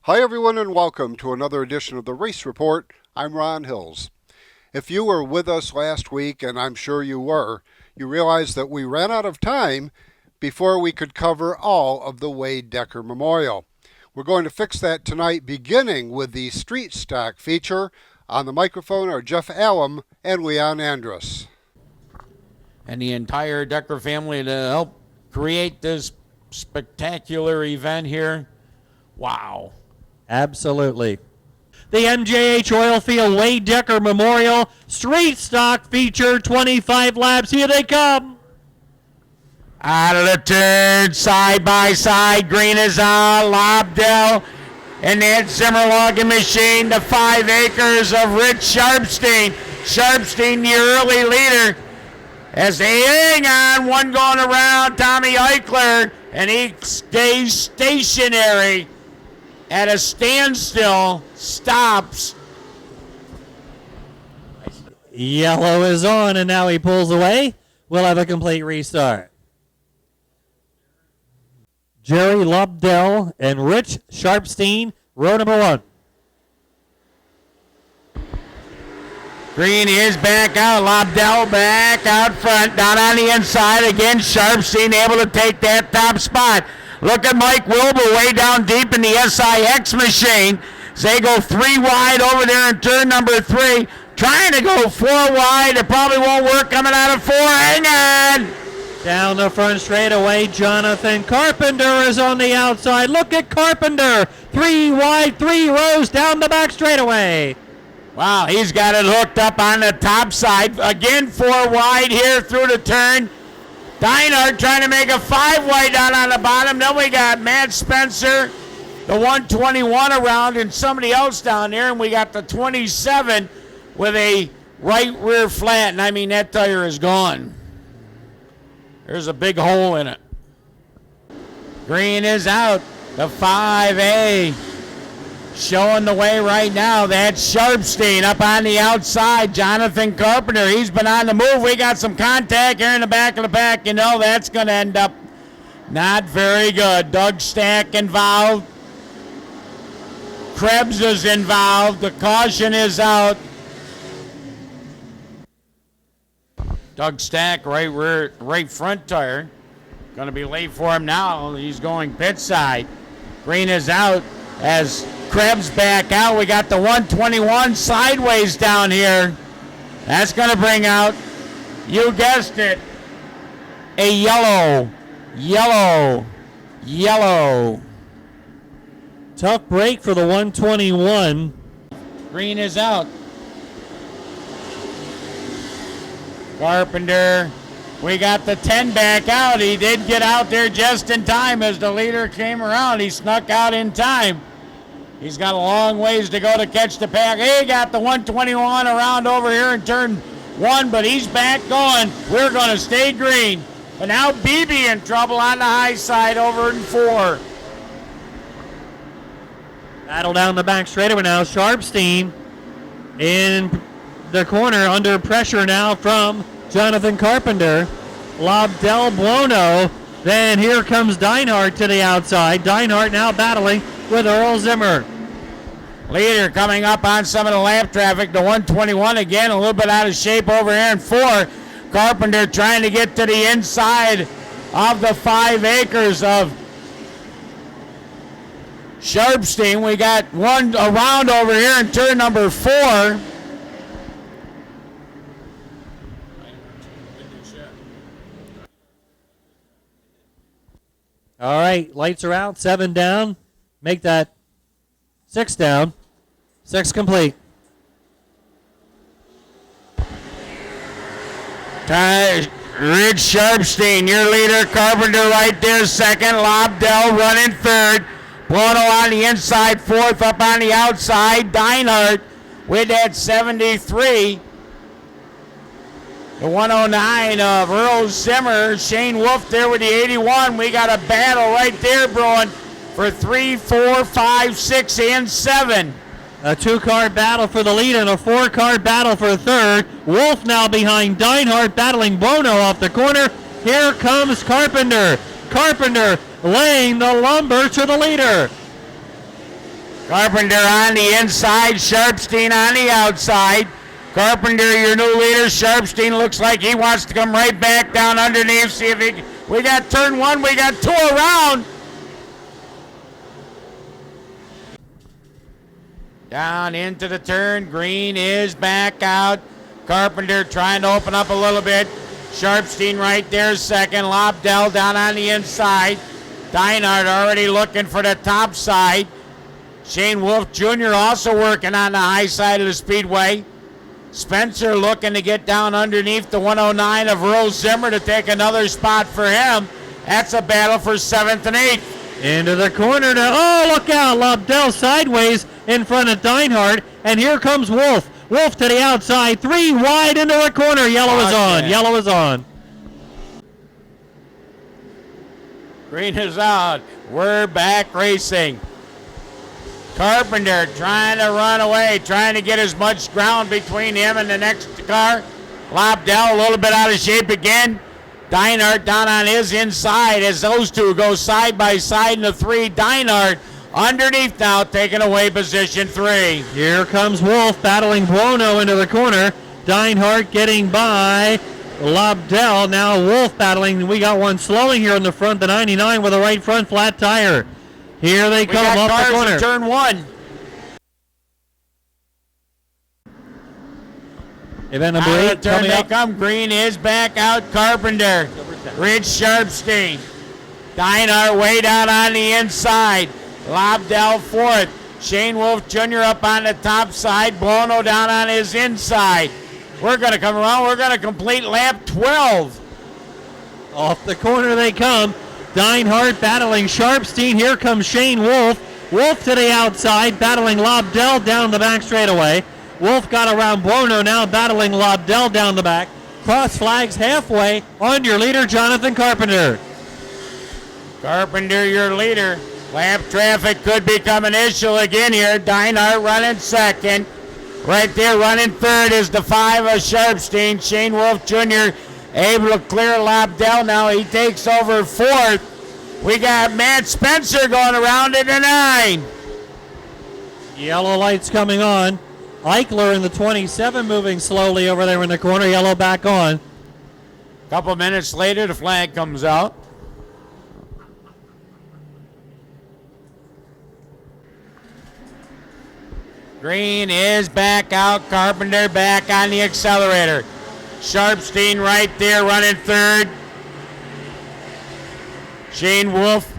Hi, everyone, and welcome to another edition of the Race Report. I'm Ron Hills. If you were with us last week, and I'm sure you were, you realize that we ran out of time before we could cover all of the Wade Decker Memorial. We're going to fix that tonight, beginning with the Street Stock feature. On the microphone are Jeff Allum and Leon Andrus. And the entire Decker family to help create this spectacular event here. Wow. Absolutely. The MJH Oilfield Wade Decker Memorial Street Stock feature, 25 laps. Here they come. Out of the turn, side by side, green is on, Lobdell, and that Zimmer logging machine, the 5 acres of Rich Sharpstein. Sharpstein, the early leader, as they hang on, one going around, Tommy Eichler, and he stays stationary at a standstill, stops. Yellow is on, and now he pulls away. We'll have a complete restart. Jerry Lobdell and Rich Sharpstein, row number 1. Green is back out. Lobdell back out front. Down on the inside again. Sharpstein able to take that top spot. Look at Mike Wilbur way down deep in the SIX machine. They go 3 wide over there in turn number 3. Trying to go 4 wide. It probably won't work coming out of 4. Hang on. Down the front straightaway, Jonathan Carpenter is on the outside. Look at Carpenter. 3 wide, 3 rows down the back straightaway. Wow, he's got it hooked up on the top side. Again, 4 wide here through the turn. Deinhardt trying to make a 5 wide down on the bottom. Then we got Matt Spencer, the 121 around, and somebody else down there. And we got the 27 with a right rear flat. And I mean, that tire is gone. There's a big hole in it. Green is out. The 5A showing the way right now. That's Sharpstein up on the outside. Jonathan Carpenter, he's been on the move. We got some contact here in the back of the pack. You know that's going to end up not very good. Doug Stack involved. Krebs is involved. The caution is out. Doug Stack, right front tire. Going to be late for him now. He's going pit side. Green is out as Krebs back out. We got the 121 sideways down here. That's going to bring out, you guessed it, a yellow. Tough break for the 121. Green is out. Carpenter, we got the 10 back out. He did get out there just in time as the leader came around. He snuck out in time. He's got a long ways to go to catch the pack. He got the 121 around over here in turn 1, but he's back going. We're going to stay green. But now Beebe in trouble on the high side over in 4. Battle down the back straightaway now. Sharpstein in the corner under pressure now from Jonathan Carpenter. Lobdell Buono. Then here comes Deinhardt to the outside. Deinhardt now battling with Earl Zimmer. Leader coming up on some of the lap traffic. The 121 again, a little bit out of shape over here in 4. Carpenter trying to get to the inside of the 5 acres of Sharpstein. We got one around over here in turn number 4. All right, lights are out, 7 down. Make that 6 down. 6 complete. Rich Sharpstein, your leader. Carpenter right there, second. Lobdell running third. Buono on the inside, fourth. Up on the outside, Deinhardt with that 73. The 109 of Earl Zimmer. Shane Wolf there with the 81. We got a battle right there brewing for 3, 4, 5, 6, and 7. A 2-car battle for the lead and a 4-car battle for third. Wolf now behind Deinhardt battling Buono off the corner. Here comes Carpenter. Carpenter laying the lumber to the leader. Carpenter on the inside, Sharpstein on the outside. Carpenter, your new leader. Sharpstein looks like he wants to come right back down underneath. See if he. We got turn one. We got two around. Down into the turn. Green is back out. Carpenter trying to open up a little bit. Sharpstein right there second. Lobdell down on the inside. Deinhardt already looking for the top side. Shane Wolf Jr. also working on the high side of the speedway. Spencer looking to get down underneath the 109 of Earl Zimmer to take another spot for him. That's a battle for 7th and 8th. Into the corner now. Oh, look out. Lobdell sideways in front of Deinhardt. And here comes Wolf. Wolf to the outside. 3 wide into the corner. Yellow is on. Yellow is on. Green is out. We're back racing. Carpenter trying to run away, trying to get as much ground between him and the next car. Lobdell a little bit out of shape again. Deinhardt down on his inside as those two go side by side in the 3. Deinhardt underneath now, taking away position 3. Here comes Wolf battling Buono into the corner. Deinhardt getting by Lobdell. Now Wolf battling. We got one slowing here in the front, the 99 with a right front flat tire. Here they come got off cars the corner. In turn 1. Event number Out of 8 the turn coming they up. come. Green is back out. Carpenter. Rich Sharpstein. Deinhardt way down on the inside. Lobdell 4th. Shane Wolf Jr. up on the top side. Buono down on his inside. We're going to come around. We're going to complete lap 12. Off the corner they come. Deinhardt battling Sharpstein. Here comes Shane Wolf. Wolf to the outside, battling Lobdell down the back straightaway. Wolf got around Buono now, battling Lobdell down the back. Cross flags halfway on your leader, Jonathan Carpenter. Carpenter, your leader. Lap traffic could become an issue again here. Deinhardt running second. Right there running third is the 5 of Sharpstein. Shane Wolf Jr. able to clear Lobdell now. He takes over 4th. We got Matt Spencer going around in the 9. Yellow lights coming on. Eichler in the 27 moving slowly over there in the corner. Yellow back on. Couple minutes later, the flag comes out. Green is back out. Carpenter back on the accelerator. Sharpstein right there running third. Shane Wolf.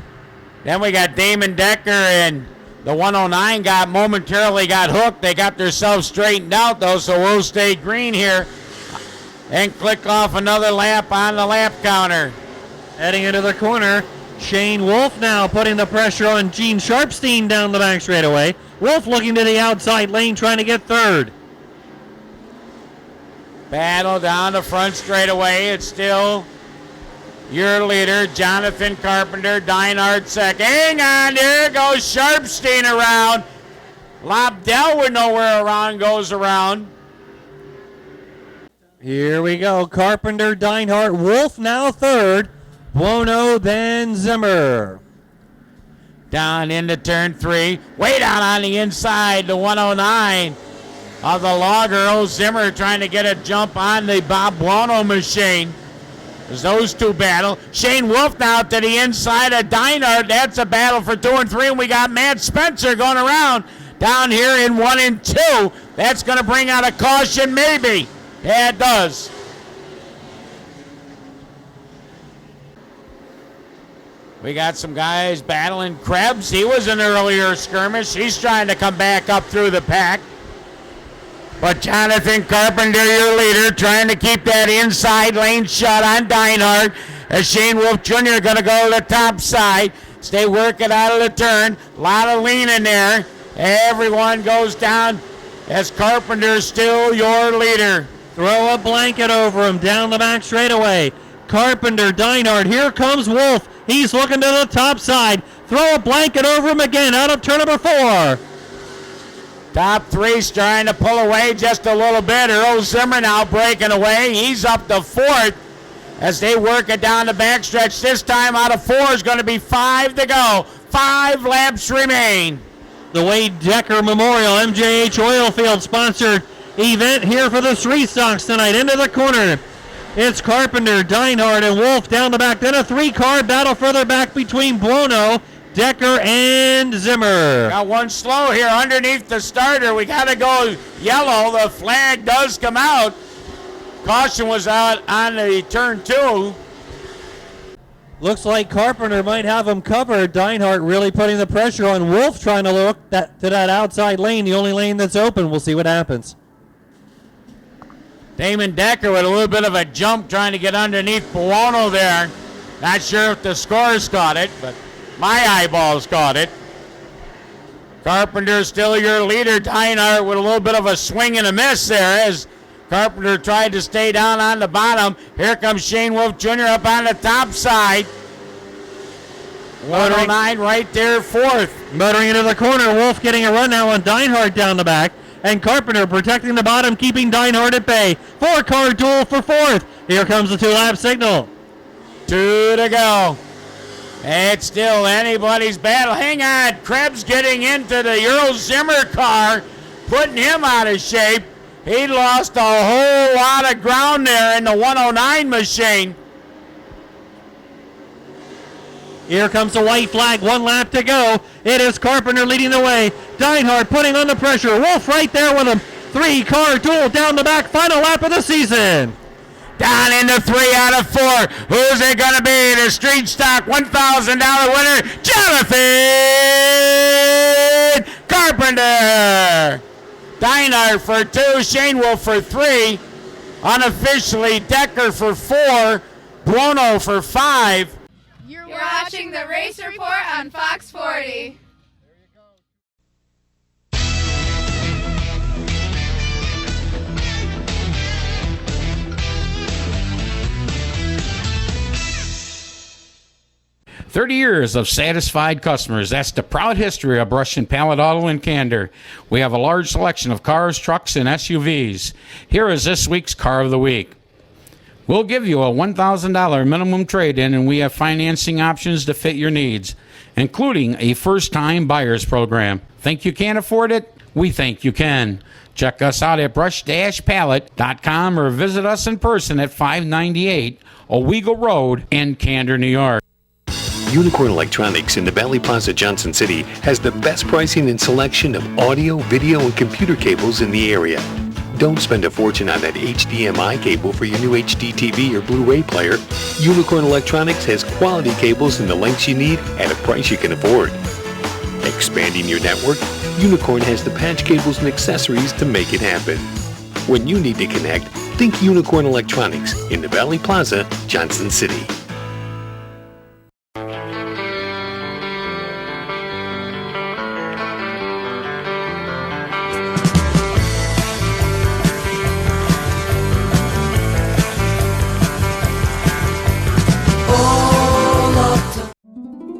Then we got Damon Decker and the 109 momentarily got hooked. They got themselves straightened out though, so we'll stay green here and click off another lap on the lap counter. Heading into the corner. Shane Wolf now putting the pressure on Gene Sharpstein down the back straightaway. Wolf looking to the outside lane trying to get third. Battle down the front straightaway. It's still your leader, Jonathan Carpenter. Deinhardt second. Hang on, there goes Sharpstein around. Lobdell with nowhere around goes around. Here we go. Carpenter, Deinhardt, Wolf now third. Buono, then Zimmer. Down into turn 3. Way down on the inside, the 109 of the logger. Earl Zimmer trying to get a jump on the Bob Buono machine. As those two battle. Shane Wolf now to the inside of Deinhardt. That's a battle for 2 and 3. And we got Matt Spencer going around down here in 1 and 2. That's going to bring out a caution maybe. Yeah, it does. We got some guys battling. Krebs, he was an earlier skirmish. He's trying to come back up through the pack. But Jonathan Carpenter, your leader, trying to keep that inside lane shut on Deinhardt. As Shane Wolf Jr. going to go to the top side. Stay working out of the turn. A lot of lean in there. Everyone goes down as Carpenter still your leader. Throw a blanket over him down the back straightaway. Carpenter, Deinhardt, here comes Wolf. He's looking to the top side. Throw a blanket over him again out of turn number 4. Top 3's trying to pull away just a little bit. Earl Zimmer now breaking away. He's up to 4th as they work it down the backstretch. This time out of 4 is going to be 5 to go. 5 laps remain. the Wade Decker Memorial MJH Oilfield sponsored event here for the Street Stocks tonight. Into the corner, it's Carpenter, Deinhardt, and Wolf down the back. Then a three-car battle further back between Buono, Decker, and Zimmer. Got one slow here underneath the starter. We got to go yellow. The flag does come out. Caution was out on the turn 2. Looks like Carpenter might have him covered. Deinhardt really putting the pressure on Wolf, trying to look to that outside lane, the only lane that's open. We'll see what happens. Damon Decker with a little bit of a jump trying to get underneath Buono there. Not sure if the scores caught it, but my eyeballs caught it. Carpenter still your leader. Deinhardt with a little bit of a swing and a miss there as Carpenter tried to stay down on the bottom. Here comes Shane Wolf Jr. up on the top side. 109 right there, fourth. Motoring into the corner, Wolf getting a run now on Deinhardt down the back. And Carpenter protecting the bottom, keeping Deinhardt at bay. 4-car duel for fourth. Here comes the 2-lap signal. 2 to go. It's still anybody's battle. Hang on. Krebs getting into the Earl Zimmer car, putting him out of shape. He lost a whole lot of ground there in the 109 machine. Here comes the white flag, 1 lap to go. It is Carpenter leading the way. Deinhardt putting on the pressure. Wolf right there with him. 3-car duel down the back, final lap of the season. Down into 3 out of 4. Who's it going to be? The Street Stock $1,000 winner, Jonathan Carpenter. Deinhardt for 2, Shane Wolf for 3. Unofficially, Decker for 4, Buono for 5. You're watching the Race Report on Fox 40. 30 years of satisfied customers. That's the proud history of Brush and Pallet Auto in Candor. We have a large selection of cars, trucks, and SUVs. Here is this week's Car of the Week. We'll give you a $1,000 minimum trade-in, and we have financing options to fit your needs, including a first-time buyer's program. Think you can't afford it? We think you can. Check us out at brush-pallet.com or visit us in person at 598 Owego Road in Candor, New York. Unicorn Electronics in the Valley Plaza, Johnson City has the best pricing and selection of audio, video, and computer cables in the area. Don't spend a fortune on that HDMI cable for your new HD TV or Blu-ray player. Unicorn Electronics has quality cables in the lengths you need at a price you can afford. Expanding your network, Unicorn has the patch cables and accessories to make it happen. When you need to connect, think Unicorn Electronics in the Valley Plaza, Johnson City.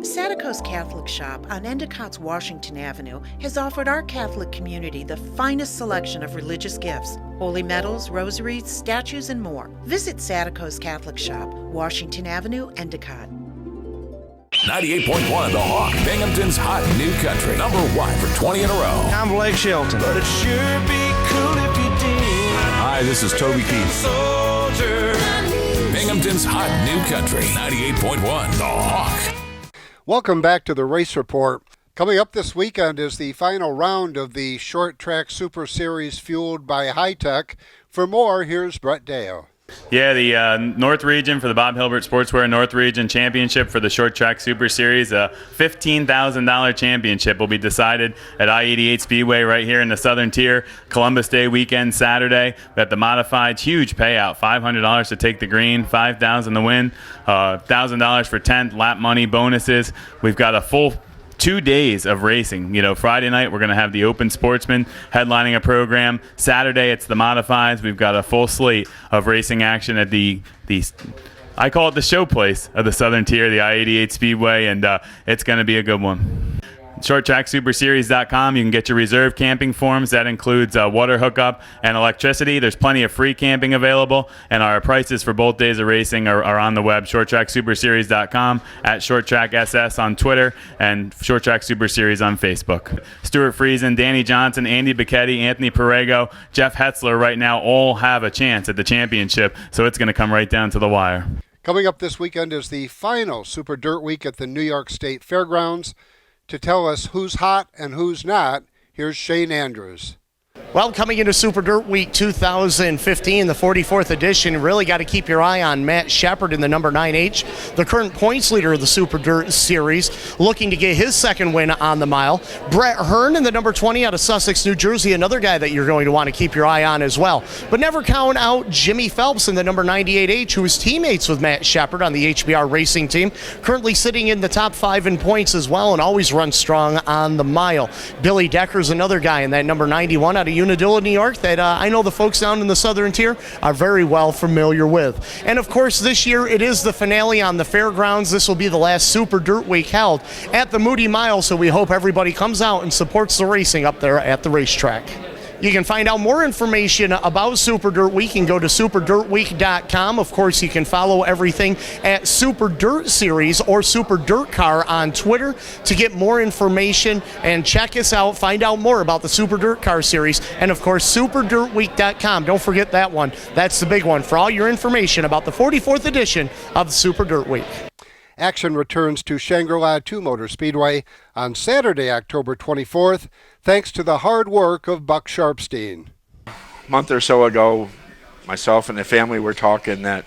Satico's Catholic Shop on Endicott's Washington Avenue has offered our Catholic community the finest selection of religious gifts, holy medals, rosaries, statues, and more. Visit Satico's Catholic Shop, Washington Avenue, Endicott. 98.1 The Hawk, Binghamton's hot new country. Number 1 for 20 in a row. I'm Blake Shelton. But it sure be cool if you did. Hi, this is Toby Keith. Soldier. Binghamton's hot new country. 98.1 The Hawk. Welcome back to the Race Report. Coming up this weekend is the final round of the Short Track Super Series fueled by Hi-Tech. For more, here's Brett Dale. Yeah, the North Region for the Bob Hilbert Sportswear North Region Championship for the Short Track Super Series, a $15,000 championship will be decided at I-88 Speedway right here in the Southern Tier. Columbus Day weekend, Saturday. We got the modified, huge payout, $500 to take the green, $5,000 to win, $1,000 for 10th, lap money, bonuses. We've got a full 2 days of racing. Friday night we're going to have the Open Sportsman headlining a program. Saturday it's the modifieds. We've got a full slate of racing action at the I call it the show place of the Southern Tier, the I-88 Speedway, and it's going to be a good one. shorttracksuperseries.com. You can get your reserve camping forms. That includes water hookup and electricity. There's plenty of free camping available, and our prices for both days of racing are on the web, shorttracksuperseries.com, at shorttrackss on Twitter, and Short Track Super Series on Facebook. Stuart Friesen, Danny Johnson, Andy Bicchetti, Anthony Perego, Jeff Hetzler right now all have a chance at the championship, so it's going to come right down to the wire. Coming up this weekend is the final Super Dirt Week at the New York State Fairgrounds. To tell us who's hot and who's not, here's Shane Andrews. Well, coming into Super Dirt Week 2015, the 44th edition, really got to keep your eye on Matt Shepard in the number 9H, the current points leader of the Super Dirt Series, looking to get his second win on the mile. Brett Hearn in the number 20 out of Sussex, New Jersey, another guy that you're going to want to keep your eye on as well. But never count out Jimmy Phelps in the number 98H, who is teammates with Matt Shepard on the HBR racing team, currently sitting in the top 5 in points as well and always runs strong on the mile. Billy Decker's another guy in that number 91 out of Unadilla, New York, that I know the folks down in the Southern Tier are very well familiar with. And of course, this year it is the finale on the fairgrounds. This will be the last Super Dirt Week held at the Moody Mile, so we hope everybody comes out and supports the racing up there at the racetrack. You can find out more information about Super Dirt Week and go to superdirtweek.com. Of course, you can follow everything at Super Dirt Series or Super Dirt Car on Twitter to get more information and check us out, find out more about the Super Dirt Car Series, and of course, superdirtweek.com. Don't forget that one. That's the big one for all your information about the 44th edition of the Super Dirt Week. Action returns to Shangri-La 2 Motor Speedway on Saturday, October 24th, thanks to the hard work of Buck Sharpstein. A month or so ago, myself and the family were talking that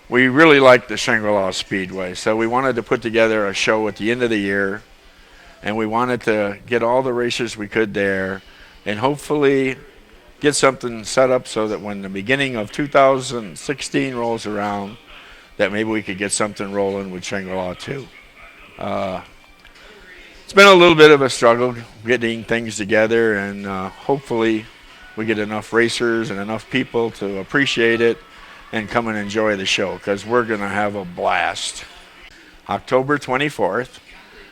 we really liked the Shangri-La Speedway, so we wanted to put together a show at the end of the year, and we wanted to get all the racers we could there and hopefully get something set up so that when the beginning of 2016 rolls around, that maybe we could get something rolling with Shangri-La too. It's been a little bit of a struggle getting things together, and hopefully we get enough racers and enough people to appreciate it and come and enjoy the show, because we're going to have a blast. October 24th,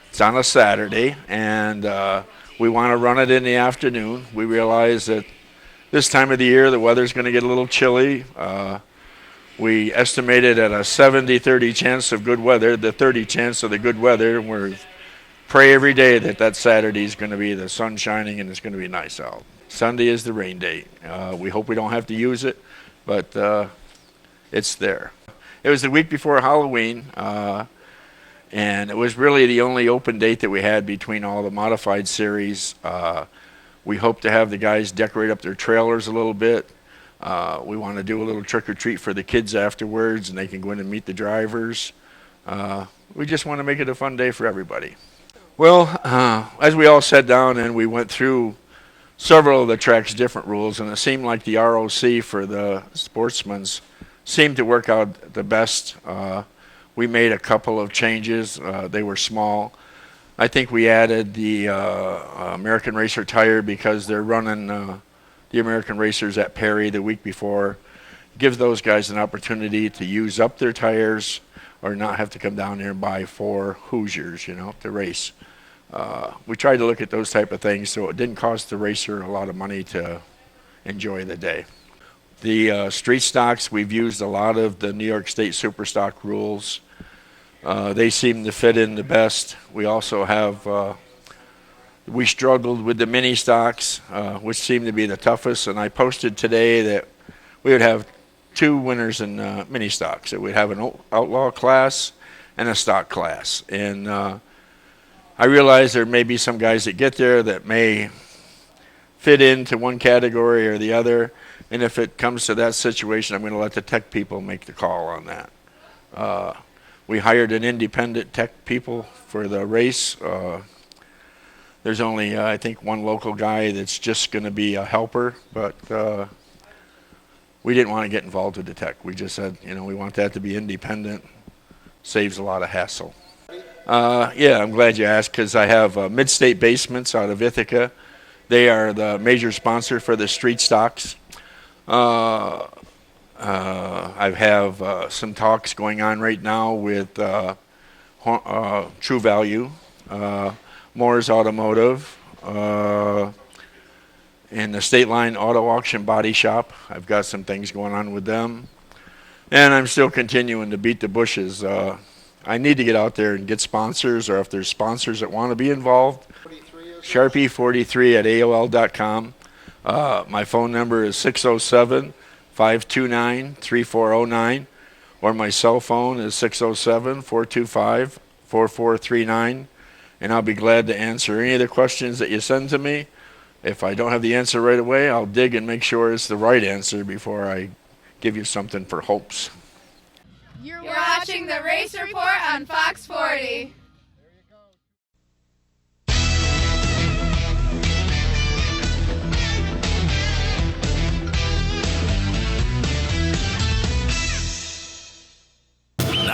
it's on a Saturday, and we want to run it in the afternoon. We realize that this time of the year the weather's going to get a little chilly. We estimated at a 70-30 chance of good weather, the 30 chance of the good weather, and we pray every day that that Saturday is going to be the sun shining and it's going to be nice out. Sunday is the rain date. We hope we don't have to use it, but it's there. It was the week before Halloween, and it was really the only open date that we had between all the modified series. We hope to have the guys decorate up their trailers a little bit. We want to do a little trick-or-treat for the kids afterwards, and they can go in and meet the drivers. We just want to make it a fun day for everybody. Well, as we all sat down and we went through several of the track's different rules, and it seemed like the ROC for the sportsmen's seemed to work out the best. We made a couple of changes. They were small. I think we added the American Racer tire because they're running the American Racers at Perry the week before. Gives those guys an opportunity to use up their tires or not have to come down there and buy 4 Hoosiers, to race. We tried to look at those type of things so it didn't cost the racer a lot of money to enjoy the day. The street stocks, we've used a lot of the New York State Superstock rules. They seem to fit in the best. We also have we struggled with the mini stocks, which seemed to be the toughest, and I posted today that we would have 2 winners in mini stocks. That we'd have an outlaw class and a stock class. And I realize there may be some guys that get there that may fit into one category or the other, and if it comes to that situation, I'm going to let the tech people make the call on that. We hired an independent tech people for the race. There's only, I think, one local guy that's just going to be a helper, but we didn't want to get involved with the tech. We just said, we want that to be independent. Saves a lot of hassle. Yeah, I'm glad you asked, because I have Midstate Basements out of Ithaca. They are the major sponsor for the street stocks. I have some talks going on right now with True Value. Moore's Automotive, and the State Line Auto Auction Body Shop. I've got some things going on with them. And I'm still continuing to beat the bushes. I need to get out there and get sponsors, or if there's sponsors that want to be involved, Sharpie43 at AOL.com. My phone number is 607-529-3409, or my cell phone is 607-425-4439, and I'll be glad to answer any of the questions that you send to me. If I don't have the answer right away, I'll dig and make sure it's the right answer before I give you something for hopes. You're watching the Race Report on Fox 40.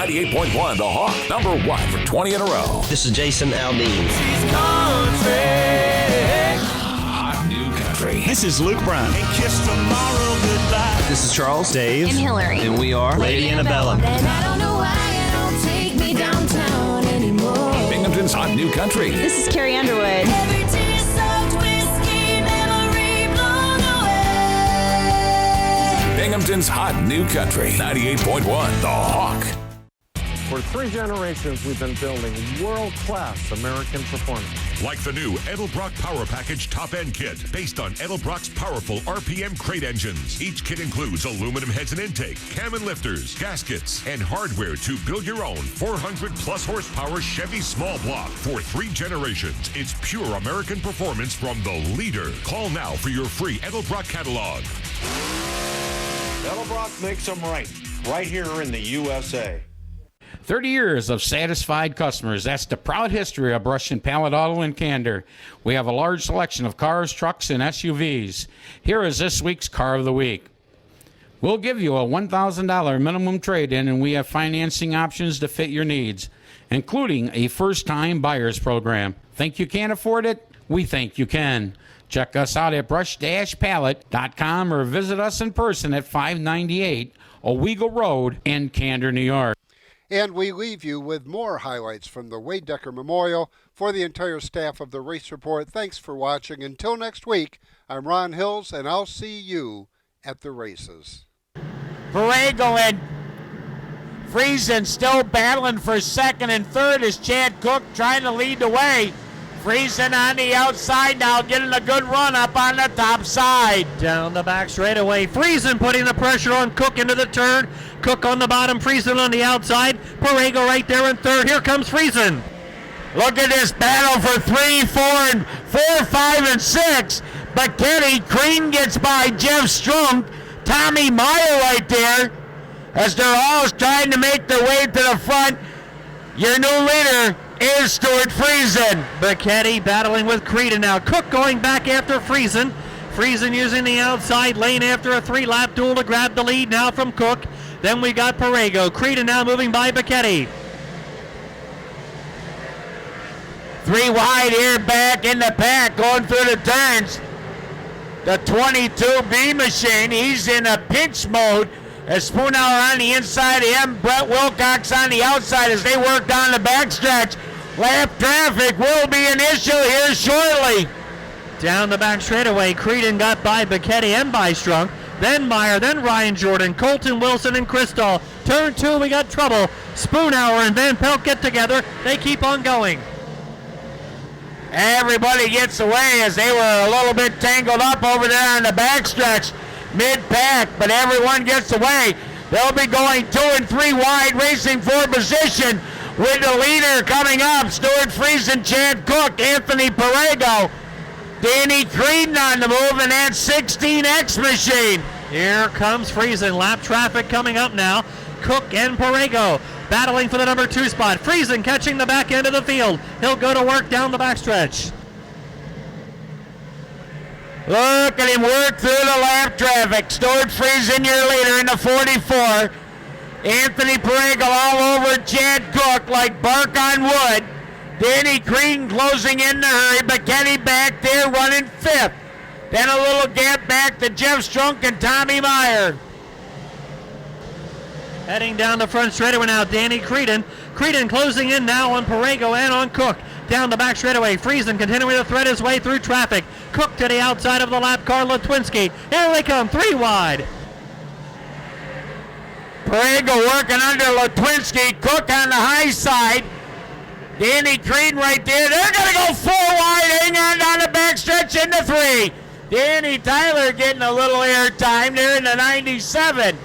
.1 The Hawk, #1 for 20 in a row. This is Jason Aldean. Hot New Country. This is Luke Brown. And kiss tomorrow goodbye. This is Charles, Dave, and Hillary. And we are Lady Annabella. And I don't know why you don't take me downtown anymore. Binghamton's Hot New Country. This is Carrie Underwood. Every tear-soaked whiskey memory blown away. Binghamton's Hot New Country. 98.1 The Hawk. For 3 generations, we've been building world-class American performance. Like the new Edelbrock Power Package top-end kit, based on Edelbrock's powerful RPM crate engines. Each kit includes aluminum heads and intake, cam and lifters, gaskets, and hardware to build your own 400-plus horsepower Chevy small block. For 3 generations, it's pure American performance from the leader. Call now for your free Edelbrock catalog. Edelbrock makes them right here in the USA. 30 years of satisfied customers. That's the proud history of Brush and Pallet Auto in Candor. We have a large selection of cars, trucks, and SUVs. Here is this week's Car of the Week. We'll give you a $1,000 minimum trade-in, and we have financing options to fit your needs, including a first-time buyer's program. Think you can't afford it? We think you can. Check us out at brush-pallet.com or visit us in person at 598 Owego Road in Candor, New York. And we leave you with more highlights from the Wade Decker Memorial. For the entire staff of the Race Report, thanks for watching. Until next week, I'm Ron Hills, and I'll see you at the races. Borrego and Friesen still battling for second and third as Chad Cook trying to lead the way. Friesen on the outside now, getting a good run up on the top side. Down the back straightaway. Friesen putting the pressure on Cook into the turn. Cook on the bottom, Friesen on the outside. Borrego right there in third. Here comes Friesen. Look at this battle for 3, 4, 5, and 6. But Kenny Crean gets by Jeff Strunk. Tommy Meyer right there as they're all trying to make their way to the front. Your new leader is Stuart Friesen. Becchetti battling with Creedon now. Cook going back after Friesen. Friesen using the outside lane after a 3-lap duel to grab the lead now from Cook. Then we got Borrego. Creedon now moving by Becchetti. 3 wide here back in the pack going through the turns. The 22B machine, he's in a pinch mode. As Spoonhour on the inside of him, Brett Wilcox on the outside as they work down the backstretch. Lap traffic will be an issue here shortly. Down the back straightaway, Creedon got by Becchetti and by Strunk. Then Meyer, then Ryan Jordan, Colton Wilson, and Crystal. Turn 2, we got trouble. Spoonhour and Van Pelt get together. They keep on going. Everybody gets away as they were a little bit tangled up over there on the backstretch. Mid-pack, but everyone gets away. They'll be going 2 and 3 wide, racing for position with the leader coming up. Stuart Friesen, Chad Cook, Anthony Borrego, Danny Creedon on the move, and that 16X machine. Here comes Friesen. Lap traffic coming up now. Cook and Borrego battling for the number 2 spot. Friesen catching the back end of the field. He'll go to work down the backstretch. Look at him work through the lap traffic. Stuart Friesen, your leader in the 44. Anthony Borrego all over Chad Cook like bark on wood. Danny Creedon closing in the hurry. Becchetti back there running 5th. Then a little gap back to Jeff Strunk and Tommy Meyer. Heading down the front straightaway now, Danny Creedon. Creedon closing in now on Borrego and on Cook. down the back straightaway. Friesen continuing to thread his way through traffic. Cook to the outside of the lap car, Latwinski. Here they come, 3 wide. Borrego working under Latwinski. Cook on the high side. Danny Creedon right there. They're going to go 4 wide. Hang on down the backstretch into 3. Danny Tyler getting a little air time there in the 97.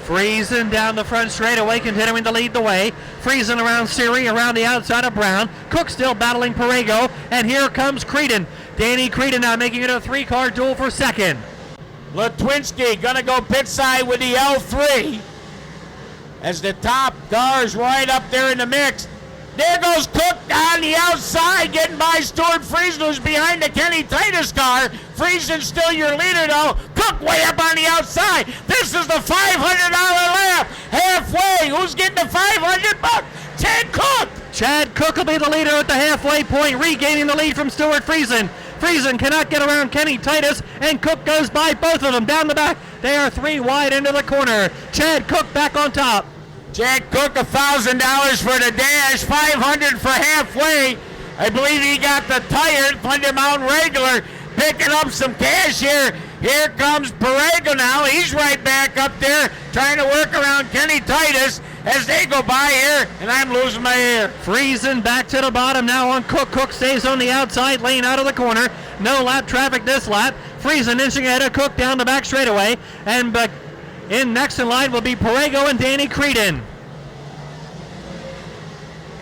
Friesen down the front straightaway, continuing to lead the way. Friesen around Siri, around the outside of Brown. Cook still battling Borrego, and here comes Creedon. Danny Creedon now making it a 3-car duel for second. Latwinski gonna go pit side with the L3 as the top cars right up there in the mix. There goes Cook on the outside, getting by Stuart Friesen, who's behind the Kenny Titus car. Friesen's still your leader, though. Cook way up on the outside. This is the $500 lap. Halfway, who's getting the $500? Chad Cook. Chad Cook will be the leader at the halfway point, regaining the lead from Stuart Friesen. Friesen cannot get around Kenny Titus, and Cook goes by both of them down the back. They are 3 wide into the corner. Chad Cook back on top. Chad Cook, $1,000 for the dash, $500 for halfway. I believe he got the tire, Thunder Mountain regular, picking up some cash here. Here comes Borrego now. He's right back up there, trying to work around Kenny Titus as they go by here, and I'm losing my air. Friesen back to the bottom now on Cook. Cook stays on the outside lane out of the corner. No lap traffic this lap. Friesen inching ahead of Cook down the back straightaway, and in next in line will be Borrego and Danny Creedon.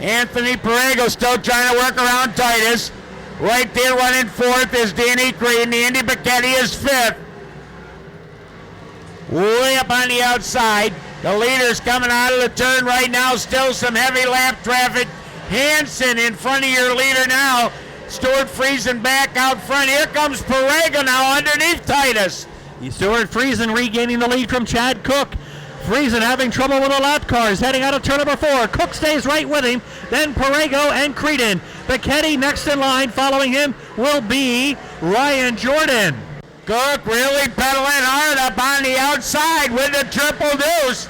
Anthony Borrego still trying to work around Titus. Right there running 4th is Danny Creedon. Andy Bacchetti is 5th. Way up on the outside. The leader's coming out of the turn right now. Still some heavy lap traffic. Hansen in front of your leader now. Stuart Friesen back out front. Here comes Borrego now underneath Titus. Stuart Friesen regaining the lead from Chad Cook. Friesen having trouble with the lap cars, heading out of turn number 4. Cook stays right with him, then Borrego and Creedon. Bacchetti next in line, following him will be Ryan Jordan. Cook really pedaling hard up on the outside with the triple deuce.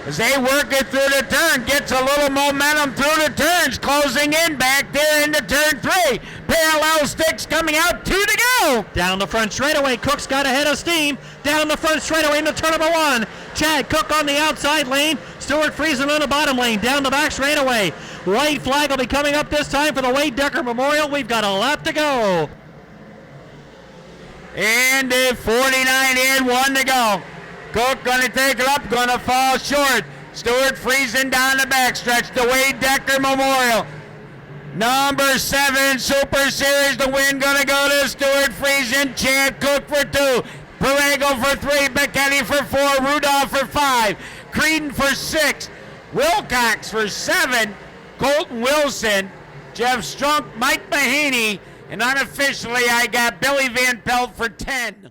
As they work it through the turn, gets a little momentum through the turns, closing in back there into turn 3. Parallel sticks coming out, 2 to go. Down the front straightaway, Cook's got a head of steam. Down the front straightaway into turn number 1. Chad Cook on the outside lane. Stuart Friesen on the bottom lane. Down the back straightaway. White flag will be coming up this time for the Wade Decker Memorial. We've got a lap to go. And 49 in, 1 to go. Cook gonna take it up, gonna fall short. Stuart Friesen down the backstretch. The Wade Decker Memorial. Number 7 Super Series, the win gonna go to Stuart Friesen. Chad Cook for 2. Borrego for 3. Bacchetti for 4. Rudolph for 5. Creedon for 6. Wilcox for 7. Colton Wilson. Jeff Strunk, Mike Mahaney. And unofficially, I got Billy Van Pelt for 10.